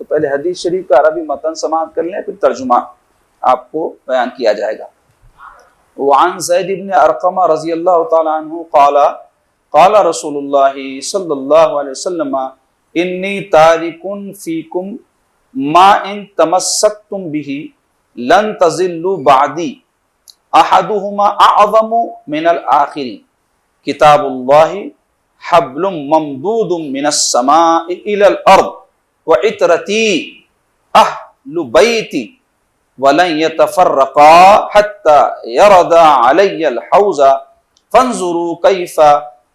تو پہلے حدیث شریف کا عربی متن سماعت کر لیں، پھر ترجمہ آپ کو بیان کیا جائے گا۔ وعن زید بن ارقم رضی اللہ تعالی عنہ قال قال رسول اللہ صلی اللہ علیہ وسلم انی تارک فیکم ما ان تمسکتم به لن تضلوا بعدی احدہما اعظم من الآخر کتاب اللہ حبل ممدود من السماء الى الارض وعطرتی اہل بیتی ولن يتفرقا حتى يردا علی الحوض فانظروا کیف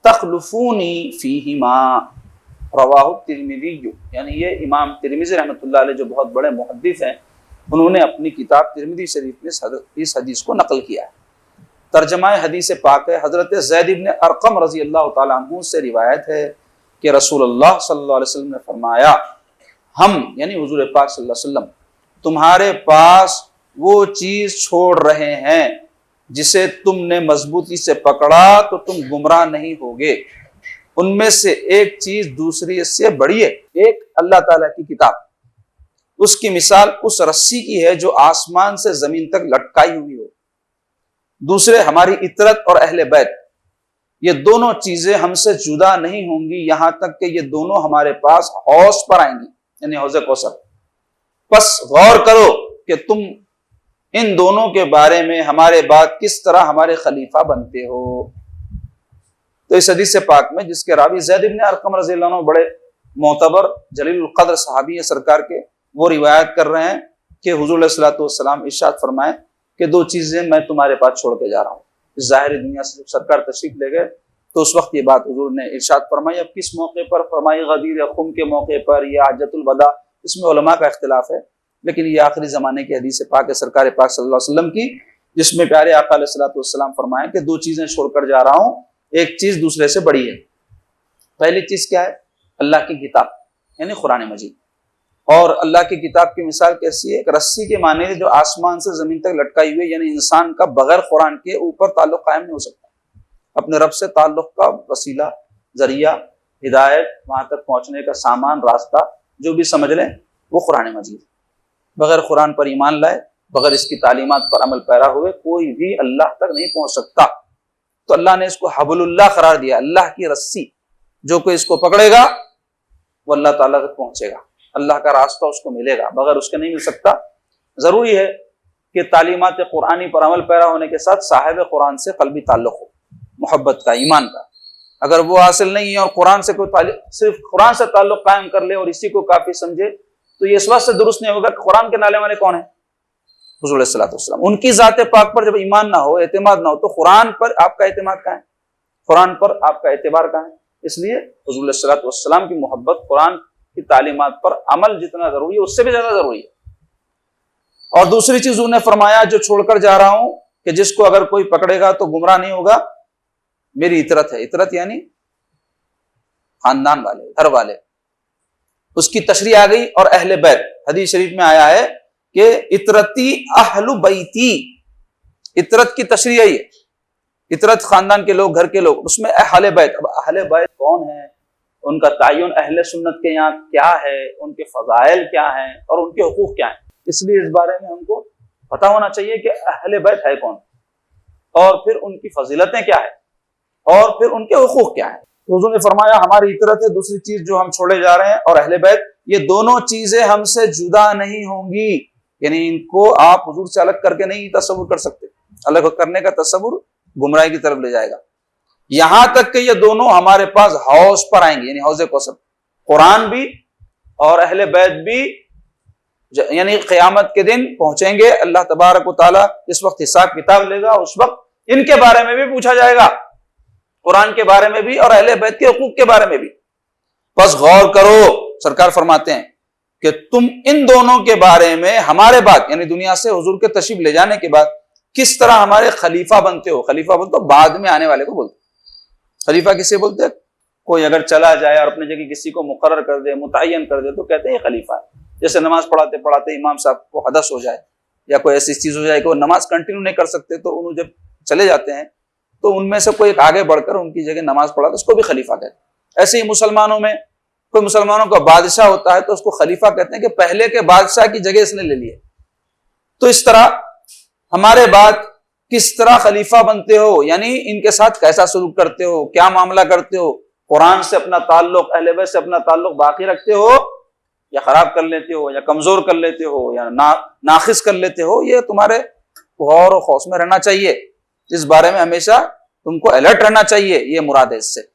تخلفونی فیہما۔ رواہ الترمذی، یعنی یہ امام ترمذی رحمۃ اللہ علیہ جو بہت بڑے محدث ہیں، انہوں نے اپنی کتاب ترمذی شریف میں اس حدیث کو نقل کیا ہے۔ ترجمہ حدیث پاک ہے، حضرت زید بن ارقم رضی اللہ تعالیٰ عنہ سے روایت ہے کہ رسول اللہ صلی اللہ علیہ وسلم نے فرمایا، ہم یعنی حضور پاک صلی اللہ علیہ وسلم تمہارے پاس وہ چیز چھوڑ رہے ہیں جسے تم نے مضبوطی سے پکڑا تو تم گمراہ نہیں ہوگے۔ ان میں سے ایک چیز دوسری سے بڑی ہے، ایک اللہ تعالیٰ کی کتاب، اس کی مثال اس رسی کی ہے جو آسمان سے زمین تک لٹکائی ہوئی ہو، دوسرے ہماری اطرت اور اہل بیت، یہ دونوں چیزیں ہم سے جدا نہیں ہوں گی یہاں تک کہ یہ دونوں ہمارے پاس حوض پر آئیں گی، یعنی حوض کوثر۔ پس غور کرو کہ تم ان دونوں کے بارے میں ہمارے بعد کس طرح ہمارے خلیفہ بنتے ہو۔ تو اس حدیث پاک میں جس کے راوی زید بن ارقم رضی اللہ عنہ بڑے معتبر جلیل القدر صحابی ہیں سرکار کے، وہ روایت کر رہے ہیں کہ حضور علیہ الصلوۃ والسلام ارشاد فرمائے کہ دو چیزیں میں تمہارے پاس چھوڑ کے جا رہا ہوں۔ اس ظاہری دنیا سے جب سرکار تشریف لے گئے تو اس وقت یہ بات حضور نے ارشاد فرمائی۔ اب کس موقع پر فرمائی؟ غدیر خم کے موقع پر یا حجۃ الوداع، اس میں علماء کا اختلاف ہے، لیکن یہ آخری زمانے کی حدیث پاک ہے سرکار پاک صلی اللہ علیہ وسلم کی، جس میں پیارے آقا علیہ الصلوۃ والسلام فرمائے کہ دو چیزیں چھوڑ کر جا رہا ہوں، ایک چیز دوسرے سے بڑی ہے۔ پہلی چیز کیا ہے؟ اللہ کی کتاب یعنی قرآن مجید۔ اور اللہ کی کتاب کی مثال کیسی ہے؟ ایک رسی کے معنی جو آسمان سے زمین تک لٹکائی ہوئی، یعنی انسان کا بغیر قرآن کے اوپر تعلق قائم نہیں ہو سکتا۔ اپنے رب سے تعلق کا وسیلہ، ذریعہ، ہدایت، وہاں تک پہنچنے کا سامان، راستہ جو بھی سمجھ لیں وہ قرآن مجید۔ بغیر قرآن پر ایمان لائے، بغیر اس کی تعلیمات پر عمل پیرا ہوئے کوئی بھی اللہ تک نہیں پہنچ سکتا۔ تو اللہ نے اس کو حبل اللہ قرار دیا، اللہ کی رسی، جو کوئی اس کو پکڑے گا وہ اللہ تعالیٰ تک پہنچے گا، اللہ کا راستہ اس کو ملے گا، بغیر اس کے نہیں مل سکتا۔ ضروری ہے کہ تعلیمات قرآنی پر عمل پیرا ہونے کے ساتھ صاحب قرآن سے قلبی تعلق ہو، محبت کا، ایمان کا۔ اگر وہ حاصل نہیں ہے اور قرآن سے کوئی صرف قرآن سے تعلق قائم کر لے اور اسی کو کافی سمجھے تو یہ اس وقت سے درست نہیں ہوگا کہ قرآن کے نالے والے کون ہیں؟ حضور علیہ الصلوۃ والسلام۔ ان کی ذات پاک پر جب ایمان نہ ہو، اعتماد نہ ہو، تو قرآن پر آپ کا اعتماد کہاں ہے؟ قرآن پر آپ کا اعتبار کہاں ہے؟ اس لیے حضور علیہ الصلوۃ والسلام کی محبت، قرآن کی تعلیمات پر عمل جتنا ضروری ہے اس سے بھی زیادہ ضروری ہے۔ اور دوسری چیز انہوں نے فرمایا جو چھوڑ کر جا رہا ہوں کہ جس کو اگر کوئی پکڑے گا تو گمراہ نہیں ہوگا، میری اطرت ہے۔ اطرت یعنی خاندان والے، گھر والے، اس کی تشریح آ گئی۔ اور اہل بیت، حدیث شریف میں آیا ہے کہ اطرتی اہل بیتی، اطرت کی تشریح ہے یہ، اطرت خاندان کے لوگ، گھر کے لوگ، اس میں اہل بیت۔ اب اہل بیت کون ہیں، ان کا تعین اہل سنت کے یہاں کیا ہے، ان کے فضائل کیا ہیں اور ان کے حقوق کیا ہیں، اس لیے اس بارے میں ہم کو پتہ ہونا چاہیے کہ اہل بیت ہے کون، اور پھر ان کی فضیلتیں کیا ہیں، اور پھر ان کے حقوق کیا ہیں۔ تو حضور نے فرمایا ہماری اطرت ہے، دوسری چیز جو ہم چھوڑے جا رہے ہیں، اور اہل بیت، یہ دونوں چیزیں ہم سے جدا نہیں ہوں گی، یعنی ان کو آپ حضور سے الگ کر کے نہیں تصور کر سکتے۔ الگ کرنے کا تصور گمراہی کی طرف لے جائے گا۔ یہاں تک کہ یہ دونوں ہمارے پاس حوض پر آئیں گے، یعنی حوض کوثر، قرآن بھی اور اہل بیت بھی، یعنی قیامت کے دن پہنچیں گے۔ اللہ تبارک و تعالیٰ اس وقت حساب کتاب لے گا، اس وقت ان کے بارے میں بھی پوچھا جائے گا، قرآن کے بارے میں بھی اور اہل بیت کے حقوق کے بارے میں بھی۔ بس غور کرو، سرکار فرماتے ہیں کہ تم ان دونوں کے بارے میں ہمارے بعد، یعنی دنیا سے حضور کے تشریف لے جانے کے بعد کس طرح ہمارے خلیفہ بنتے ہو۔ خلیفہ بولتے ہو بعد میں آنے والے کو بولتے، خلیفہ کسے بولتے ہیں؟ کوئی اگر چلا جائے اور اپنے جگہ کسی کو مقرر کر دے، متعین کر دے، تو کہتے ہیں یہ خلیفہ ہے۔ جیسے نماز پڑھاتے پڑھاتے امام صاحب کو حدث ہو جائے یا کوئی ایسی چیز ہو جائے کہ وہ نماز کنٹینیو نہیں کر سکتے، تو انہوں جب چلے جاتے ہیں تو ان میں سے کوئی ایک آگے بڑھ کر ان کی جگہ نماز پڑھا تو اس کو بھی خلیفہ کہتے ہیں۔ ایسے ہی مسلمانوں میں کوئی مسلمانوں کا بادشاہ ہوتا ہے تو اس کو خلیفہ کہتے ہیں کہ پہلے کے بادشاہ کی جگہ اس نے لے لی ہے۔ تو اس طرح ہمارے بعد کس طرح خلیفہ بنتے ہو، یعنی ان کے ساتھ کیسا سلوک کرتے ہو، کیا معاملہ کرتے ہو، قرآن سے اپنا تعلق، اہل بیت سے اپنا تعلق باقی رکھتے ہو یا خراب کر لیتے ہو یا کمزور کر لیتے ہو یا ناقص کر لیتے ہو، یہ تمہارے غور و خوص میں رہنا چاہیے، اس بارے میں ہمیشہ تم کو الرٹ رہنا چاہیے، یہ مراد ہے اس سے۔